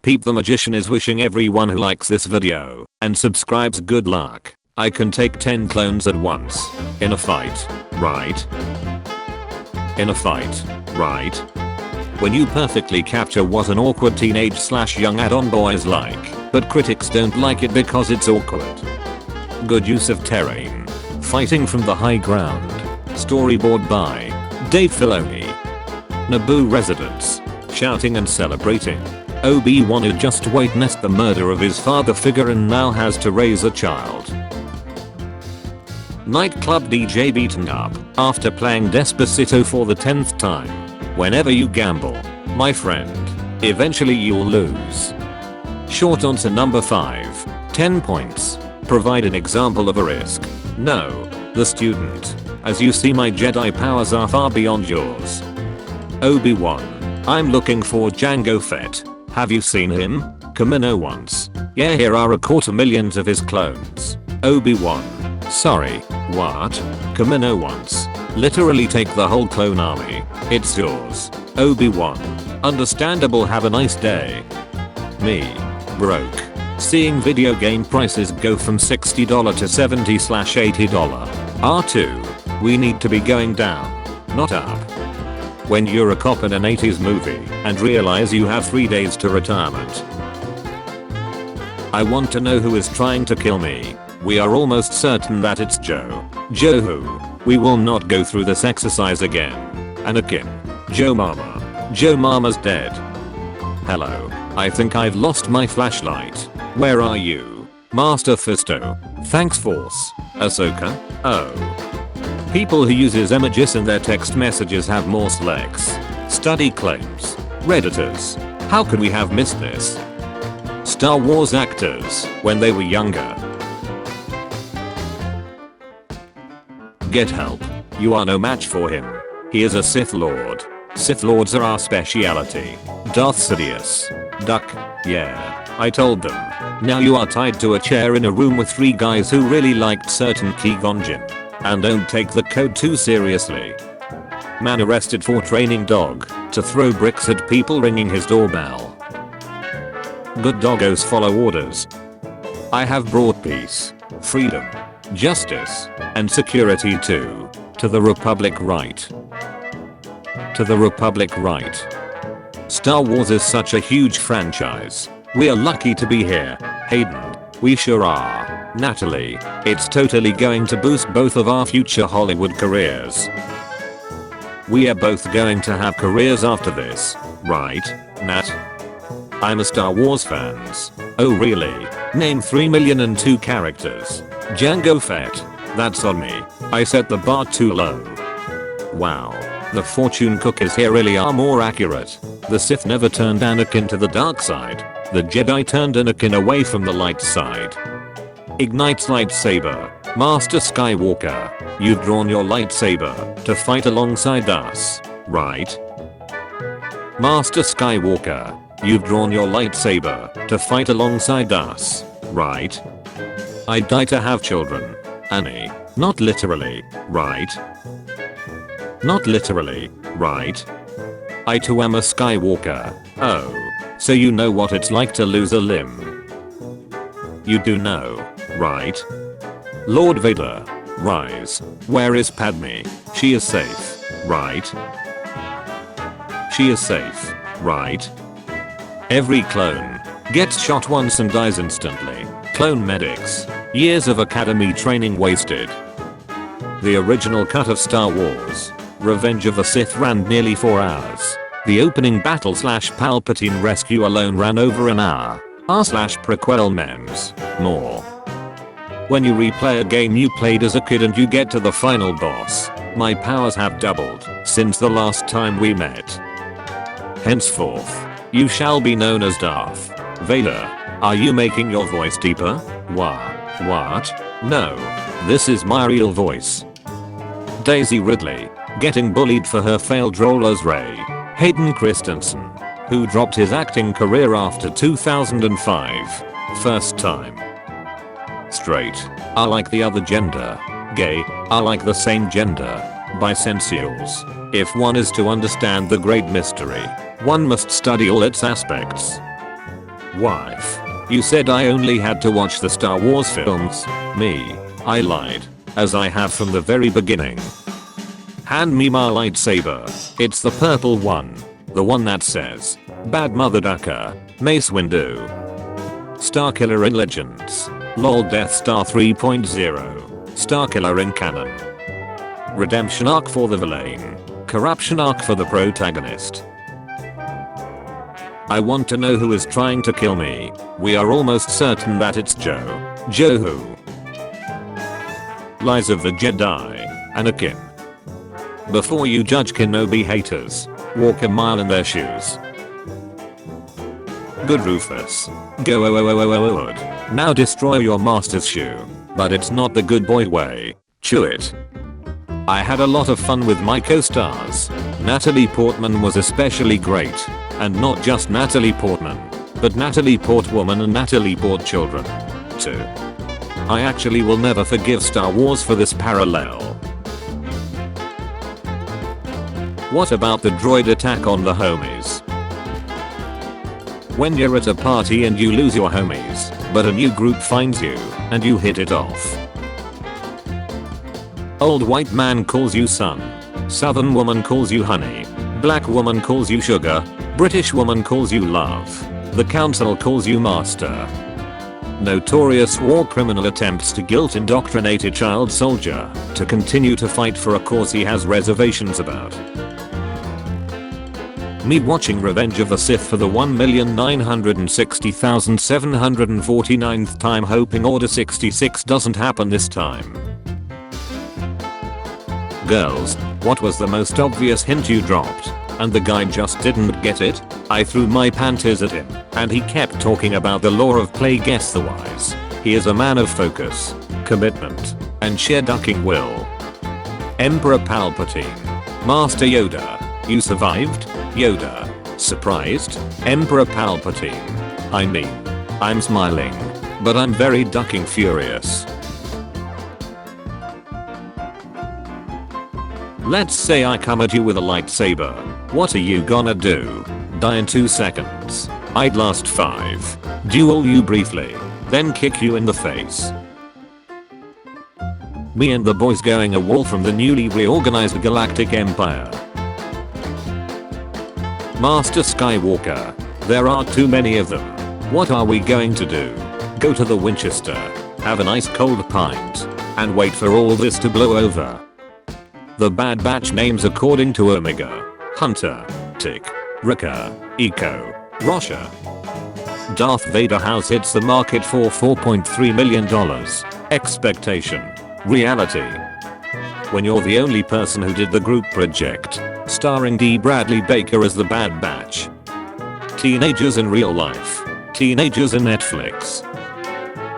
Peep the Magician is wishing everyone who likes this video and subscribes good luck. I can take 10 clones at once. In a fight, right? In a fight, right? When you perfectly capture what an awkward teenage/young add-on boys like, but critics don't like it because it's awkward. Good use of terrain. Fighting from the high ground. Storyboard by Dave Filoni. Naboo residents. Shouting and celebrating. Obi-Wan had just witnessed the murder of his father figure and now has to raise a child. Nightclub DJ beaten up after playing Despacito for the 10th time. Whenever you gamble, my friend, eventually you'll lose. Short answer number 5. 10 points. Provide an example of a risk. No, the student. As you see, my Jedi powers are far beyond yours. Obi-Wan. I'm looking for Jango Fett. Have you seen him? Kamino once. Yeah, here are 250,000 of his clones. Obi-Wan. Sorry, what? Kamino once. Literally take the whole clone army. It's yours. Obi-Wan. Understandable, have a nice day. Me. Broke. Seeing video game prices go from $60 to $70/$80. R2. We need to be going down, not up. When you're a cop in an 80s movie and realize you have 3 days to retirement. I want to know who is trying to kill me. We are almost certain that it's Joe. Joe who? We will not go through this exercise again. Anakin. Joe Mama. Joe Mama's dead. Hello. I think I've lost my flashlight. Where are you? Master Fisto. Thanks Force. Ahsoka. Oh. People who uses emojis in their text messages have Morse legs. Study claims. Redditors. How could we have missed this? Star Wars actors when they were younger. Get help. You are no match for him. He is a Sith Lord. Sith Lords are our speciality. Darth Sidious. Duck. Yeah. I told them. Now you are tied to a chair in a room with 3 guys who really liked certain Qui-Gon Jinn. And don't take the code too seriously. Man arrested for training dog to throw bricks at people ringing his doorbell. Good doggos follow orders. I have brought peace, freedom, justice, and security to the Republic right. To the Republic right. Star Wars is such a huge franchise. We are lucky to be here, Hayden. We sure are. Natalie, it's totally going to boost both of our future Hollywood careers. We are both going to have careers after this, right, Nat? I'm a Star Wars fans. Oh really? Name 3,000,002 characters. Jango Fett. That's on me. I set the bar too low. Wow. The fortune cookies here really are more accurate. The Sith never turned Anakin to the dark side. The Jedi turned Anakin away from the light side. Ignites lightsaber. Master Skywalker, you've drawn your lightsaber to fight alongside us, right? Master Skywalker, you've drawn your lightsaber to fight alongside us, right? I die to have children. Annie, not literally, right? Not literally, right? I too am a Skywalker. Oh, so you know what it's like to lose a limb. You do know, right? Lord Vader, rise. Where is Padme? She is safe, right? She is safe, right? Every clone gets shot once and dies instantly. Clone medics. Years of academy training wasted. The original cut of Star Wars, Revenge of the Sith ran nearly 4 hours. The opening battle/Palpatine rescue alone ran over an hour. r/prequel memes. More. When you replay a game you played as a kid and you get to the final boss, my powers have doubled since the last time we met. Henceforth, you shall be known as Darth Vader. Are you making your voice deeper? What? No. This is my real voice. Daisy Ridley, getting bullied for her failed role as Rey. Hayden Christensen, who dropped his acting career after 2005. First time. Straight, are like the other gender. Gay, are like the same gender. Bisexuals. If one is to understand the great mystery, one must study all its aspects. Wife. You said I only had to watch the Star Wars films. Me. I lied. As I have from the very beginning. Hand me my lightsaber. It's the purple one. The one that says, Bad Mother Ducker, Mace Windu. Starkiller in Legends. LOL Death Star 3.0. Starkiller in canon. Redemption arc for the villain. Corruption arc for the protagonist. I want to know who is trying to kill me. We are almost certain that it's Joe. Joe who? Lies of the Jedi. Anakin. Before you judge Kenobi haters, walk a mile in their shoes. Good Rufus. Go good. Now destroy your master's shoe. But it's not the good boy way. Chew it. I had a lot of fun with my co-stars. Natalie Portman was especially great. And not just Natalie Portman, but Natalie Portwoman and Natalie Portchildren. Too. I actually will never forgive Star Wars for this parallel. What about the droid attack on the homies? When you're at a party and you lose your homies, but a new group finds you, and you hit it off. Old white man calls you son. Southern woman calls you honey. Black woman calls you sugar. British woman calls you love. The council calls you master. Notorious war criminal attempts to guilt indoctrinate a child soldier to continue to fight for a cause he has reservations about. Me watching Revenge of the Sith for the 1,960,749th time, hoping Order 66 doesn't happen this time. Girls, what was the most obvious hint you dropped? And the guy just didn't get it? I threw my panties at him, and he kept talking about the law of play guess the wise. He is a man of focus, commitment, and sheer ducking will. Emperor Palpatine. Master Yoda. You survived? Yoda. Surprised? Emperor Palpatine. I mean, I'm smiling, but I'm very ducking furious. Let's say I come at you with a lightsaber. What are you gonna do? Die in 2 seconds. I'd last 5. Duel you briefly. Then kick you in the face. Me and the boys going a wall from the newly reorganized Galactic Empire. Master Skywalker. There are too many of them. What are we going to do? Go to the Winchester. Have an ice cold pint. And wait for all this to blow over. The Bad Batch names according to Omega. Hunter. Tick. Ricker. Eco. Rosha. Darth Vader house hits the market for $4.3 million. Expectation. Reality. When you're the only person who did the group project. Starring D. Bradley Baker as the Bad Batch. Teenagers in real life. Teenagers in Netflix.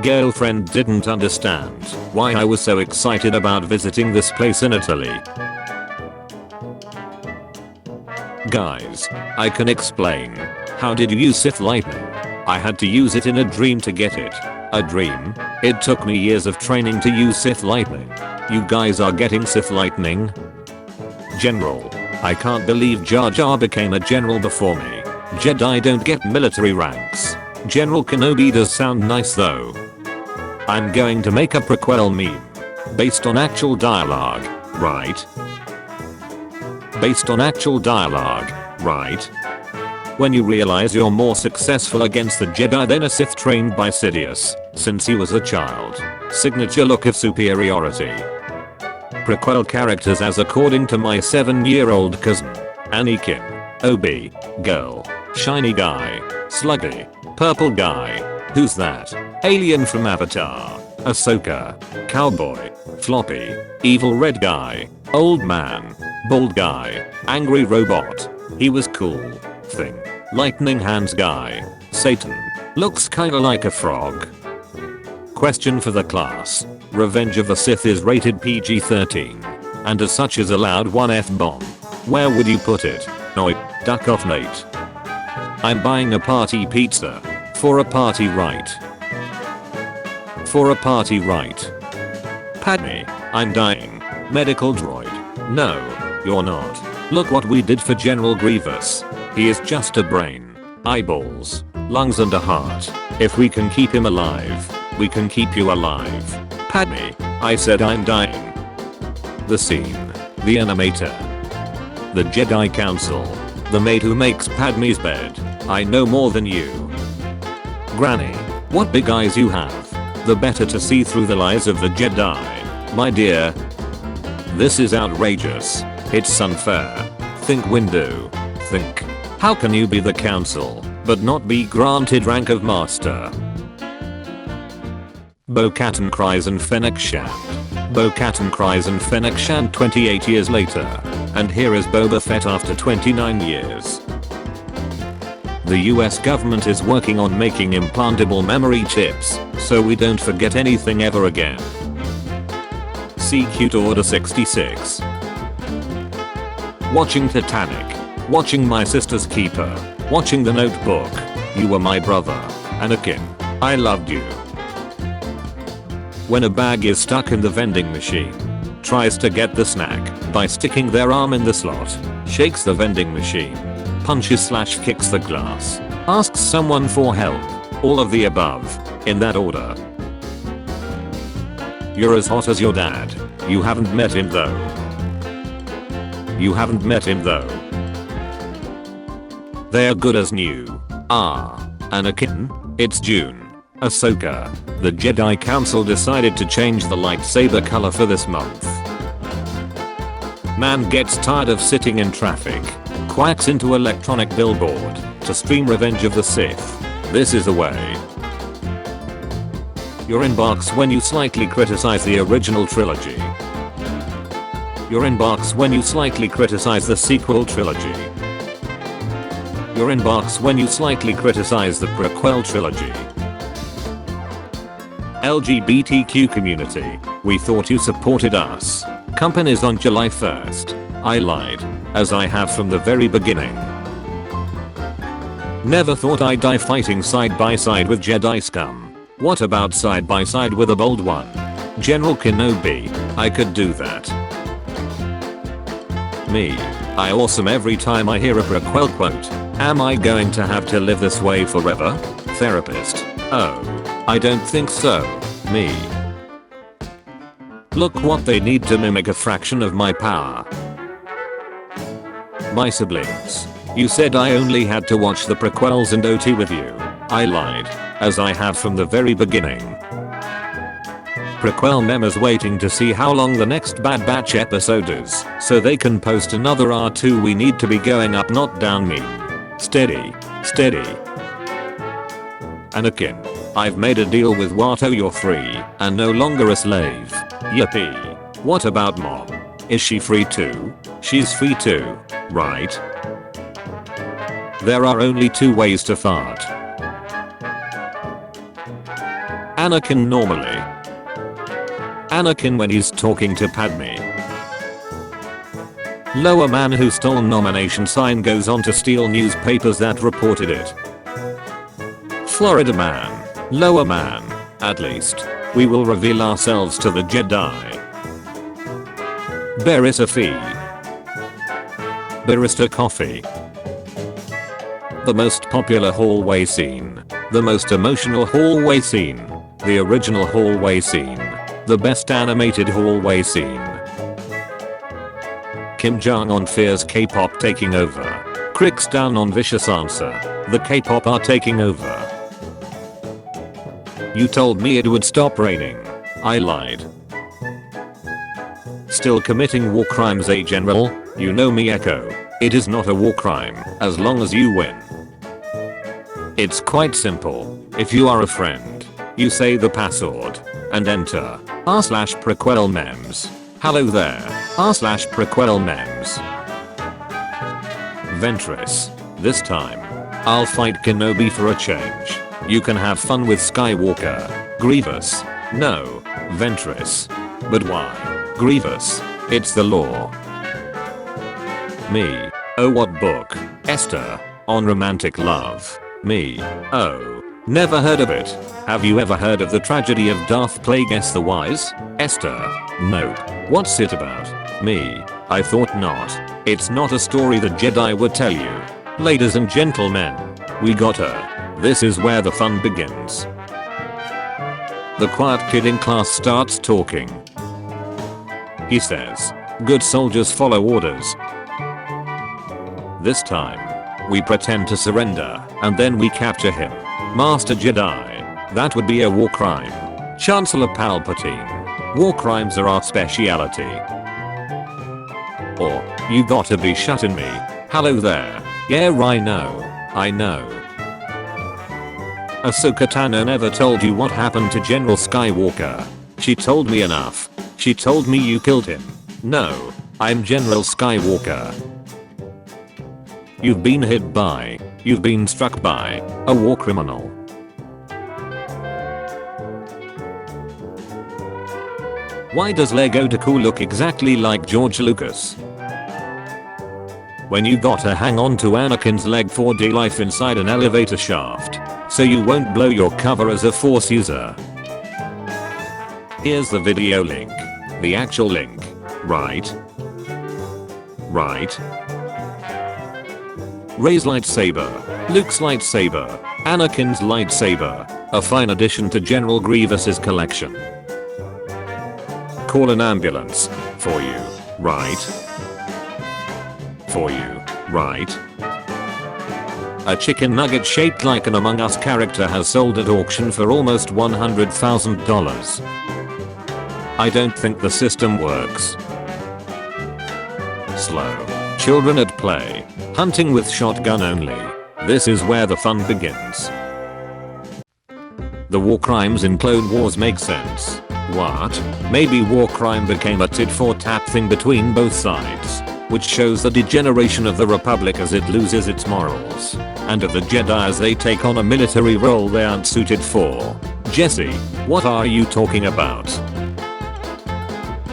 Girlfriend didn't understand why I was so excited about visiting this place in Italy. Guys, I can explain. How did you use Sith lightning? I had to use it in a dream to get it. A dream? It took me years of training to use Sith lightning. You guys are getting Sith lightning? General. I can't believe Jar Jar became a general before me. Jedi don't get military ranks. General Kenobi does sound nice though. I'm going to make a prequel meme. Based on actual dialogue, right? Based on actual dialogue, right? When you realize you're more successful against the Jedi than a Sith trained by Sidious, since he was a child. Signature look of superiority. Prequel characters as according to my 7-year-old cousin. Anakin. Obi. Girl. Shiny guy. Sluggy. Purple guy. Who's that? Alien from Avatar. Ahsoka. Cowboy. Floppy. Evil red guy. Old man. Bald guy. Angry robot. He was cool. Thing. Lightning hands guy. Satan. Looks kinda like a frog. Question for the class. Revenge of the Sith is rated PG-13. And as such is allowed one F-bomb. Where would you put it? Oi, duck off Nate. I'm buying a party pizza. For a party right. For a party right. Padme, I'm dying. Medical droid. No, you're not. Look what we did for General Grievous. He is just a brain. Eyeballs. lungs and a heart. If we can keep him alive, we can keep you alive. Padme, I said I'm dying. The scene. The animator. The Jedi Council. The maid who makes Padme's bed. I know more than you. Granny, what big eyes you have. The better to see through the lies of the Jedi. My dear. This is outrageous. It's unfair. Think window. Think. How can you be the council, but not be granted rank of master? Bo-Katan cries and Fennec Shand. Bo-Katan cries and Fennec Shand 28 years later. And here is Boba Fett after 29 years. The US government is working on making implantable memory chips, so we don't forget anything ever again. See Cute Order 66. Watching Titanic. Watching My Sister's Keeper. Watching The Notebook. You were my brother. Anakin. I loved you. When a bag is stuck in the vending machine. Tries to get the snack by sticking their arm in the slot. Shakes the vending machine. Punches/kicks the glass. Asks someone for help. All of the above. In that order. You're as hot as your dad. You haven't met him though. You haven't met him though. They're good as new. Anakin, it's June. Ahsoka. The Jedi Council decided to change the lightsaber color for this month. Man gets tired of sitting in traffic. Quacks into electronic billboard to stream Revenge of the Sith. This is the way. You're in box when you slightly criticize the original trilogy. You're in box when you slightly criticize the sequel trilogy. You're in box when you slightly criticize the prequel trilogy. LGBTQ community, we thought you supported us. Companies on July 1st. I lied, as I have from the very beginning. Never thought I'd die fighting side by side with Jedi scum. What about side by side with a bold one? General Kenobi, I could do that. Me. I awesome every time I hear a prequel quote. Am I going to have to live this way forever? Therapist. Oh. I don't think so. Me. Look what they need to mimic a fraction of my power. My siblings. You said I only had to watch the prequels and OT with you. I lied, as I have from the very beginning. Prequel Memes waiting to see how long the next Bad Batch episode is, so they can post another R2 we need to be going up not down meme. Steady, steady. Anakin. I've made a deal with Watto, you're free, and no longer a slave. Yippee. What about Mom? Is she free too? She's free too, right? There are only two ways to fart. Anakin normally. Anakin when he's talking to Padme. Lower man who stole nomination sign goes on to steal newspapers that reported it. Florida man. Lower man. At least. We will reveal ourselves to the Jedi. Barista fee. Barista coffee. The most popular hallway scene. The most emotional hallway scene. The original hallway scene. The best animated hallway scene. Kim Jong-un fears K-pop taking over. Cricks down on vicious answer. The K-pop are taking over. You told me it would stop raining. I lied. Still committing war crimes, a general? You know me, Echo. It is not a war crime, as long as you win. It's quite simple. If you are a friend, you say the password, and enter r/prequel memes. Hello there, r/prequel memes. Ventress. This time, I'll fight Kenobi for a change. You can have fun with Skywalker. Grievous. No. Ventress. But why? Grievous. It's the law. Me. Oh, what book? Esther. On romantic love. Me. Oh. Never heard of it. Have you ever heard of the tragedy of Darth Plagueis the Wise? Esther. Nope. What's it about? Me. I thought not. It's not a story the Jedi would tell you. Ladies and gentlemen. We got her. This is where the fun begins. The quiet kid in class starts talking. He says, "Good soldiers follow orders." This time, we pretend to surrender, and then we capture him. Master Jedi. That would be a war crime. Chancellor Palpatine. War crimes are our speciality. Or, you gotta be shutting me. Hello there. Yeah, I know. Ahsoka Tano never told you what happened to General Skywalker. She told me enough. She told me you killed him. No, I'm General Skywalker. You've been struck by a war criminal. Why does Lego Deku look exactly like George Lucas? When you gotta hang on to Anakin's leg for dear life inside an elevator shaft, so you won't blow your cover as a Force user. Here's the video link. The actual link. Right. Rey's lightsaber, Luke's lightsaber, Anakin's lightsaber, a fine addition to General Grievous's collection. Call an ambulance. For you. Right. A chicken nugget shaped like an Among Us character has sold at auction for almost $100,000. I don't think the system works. Slow. Children at play. Hunting with shotgun only. This is where the fun begins. The war crimes in Clone Wars make sense. What? Maybe war crime became a tit-for-tat thing between both sides, which shows the degeneration of the Republic as it loses its morals, and of the Jedi as they take on a military role they aren't suited for. Jesse, what are you talking about?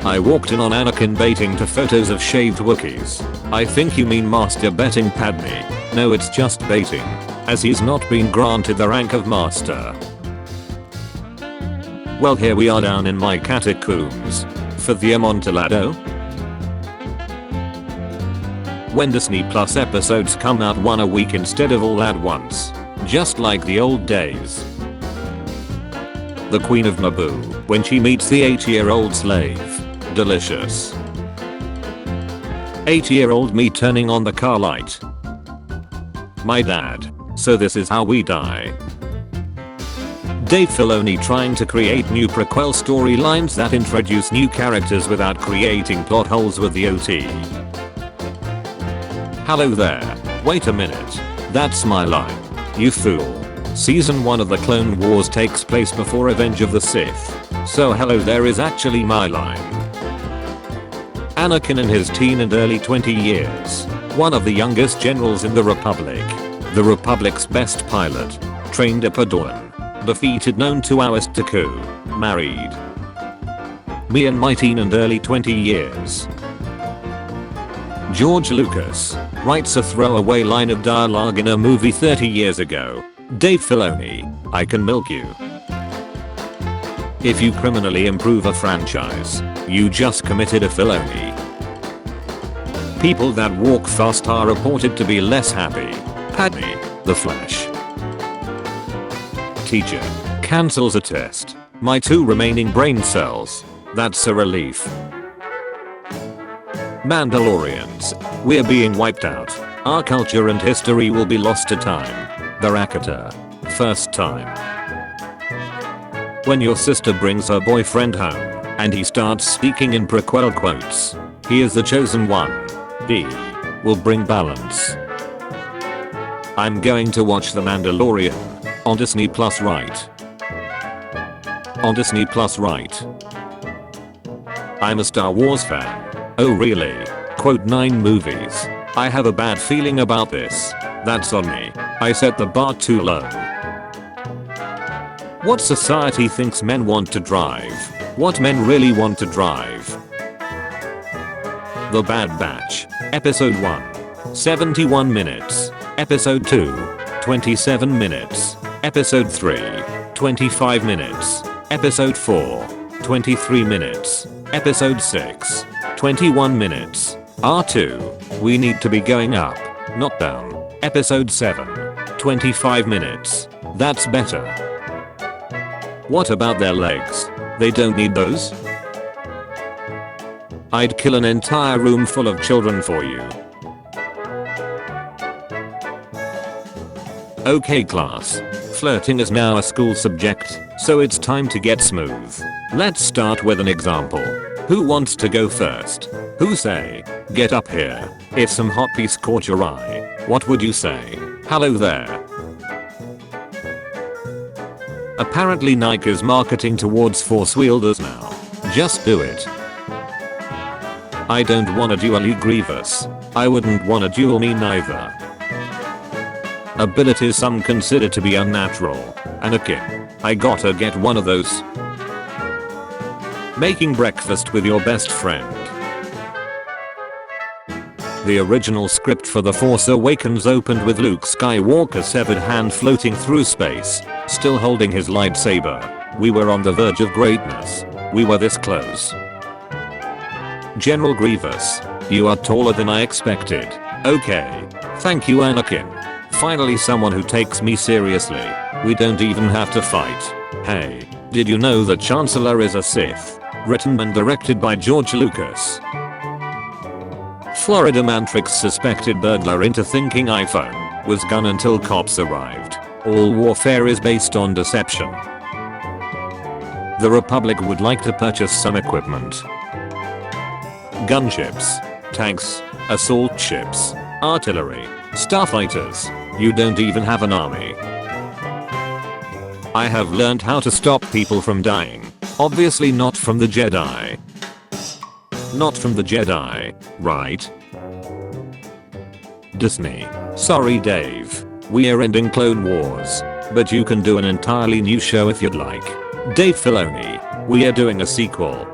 I walked in on Anakin baiting to photos of shaved Wookiees. I think you mean master betting Padme. No, it's just baiting, as he's not been granted the rank of master. Well, here we are down in my catacombs. For the Amontillado? When Disney Plus episodes come out one a week instead of all at once. Just like the old days. The Queen of Naboo, when she meets the 8-year-old slave. Delicious. 8-year-old me turning on the car light. My dad. So this is how we die. Dave Filoni trying to create new prequel storylines that introduce new characters without creating plot holes with the OT. Hello there. Wait a minute. That's my line. You fool. Season 1 of the Clone Wars takes place before Revenge of the Sith. So hello there is actually my line. Anakin in his teen and early 20 years. One of the youngest generals in the Republic. The Republic's best pilot. Trained a Padawan. Defeated known to oust Taku. Married. Me in my teen and early 20 years. George Lucas writes a throwaway line of dialogue in a movie 30 years ago. Dave Filoni, I can milk you. If you criminally improve a franchise, you just committed a Filoni. People that walk fast are reported to be less happy. Padme, The Flash. Teacher cancels a test. My 2 remaining brain cells. That's a relief. Mandalorians. We're being wiped out. Our culture and history will be lost to time. The Rakata. First time. When your sister brings her boyfriend home, and he starts speaking in prequel quotes. He is the chosen one. He will bring balance. I'm going to watch The Mandalorian. On Disney Plus right. On Disney Plus right. I'm a Star Wars fan. Oh really? Quote 9 movies. I have a bad feeling about this. That's on me. I set the bar too low. What society thinks men want to drive? What men really want to drive? The Bad Batch. Episode 1. 71 minutes. Episode 2. 27 minutes. Episode 3. 25 minutes. Episode 4. 23 minutes. Episode 6. 21 minutes. R2. We need to be going up, not down. Episode 7. 25 minutes. That's better. What about their legs? They don't need those? I'd kill an entire room full of children for you. Okay class. Flirting is now a school subject, so it's time to get smooth. Let's start with an example. Who wants to go first? Who say, get up here. If some hot piece caught your eye, what would you say? Hello there. Apparently Nike is marketing towards force wielders now. Just do it. I don't wanna duel you Grievous. I wouldn't wanna duel me neither. Abilities some consider to be unnatural. Anakin. I gotta get one of those. Making breakfast with your best friend. The original script for The Force Awakens opened with Luke Skywalker's severed hand floating through space, still holding his lightsaber. We were on the verge of greatness. We were this close. General Grievous, you are taller than I expected. Okay. Thank you Anakin. Finally someone who takes me seriously. We don't even have to fight. Hey, did you know the Chancellor is a Sith? Written and directed by George Lucas. Florida man tricks suspected burglar into thinking iPhone was gun until cops arrived. All warfare is based on deception. The Republic would like to purchase some equipment. Gunships, tanks, assault ships, artillery, starfighters. You don't even have an army. I have learned how to stop people from dying. Obviously not from the Jedi. Not from the Jedi, right? Disney. Sorry Dave. We're ending Clone Wars. But you can do an entirely new show if you'd like. Dave Filoni. We are doing a sequel.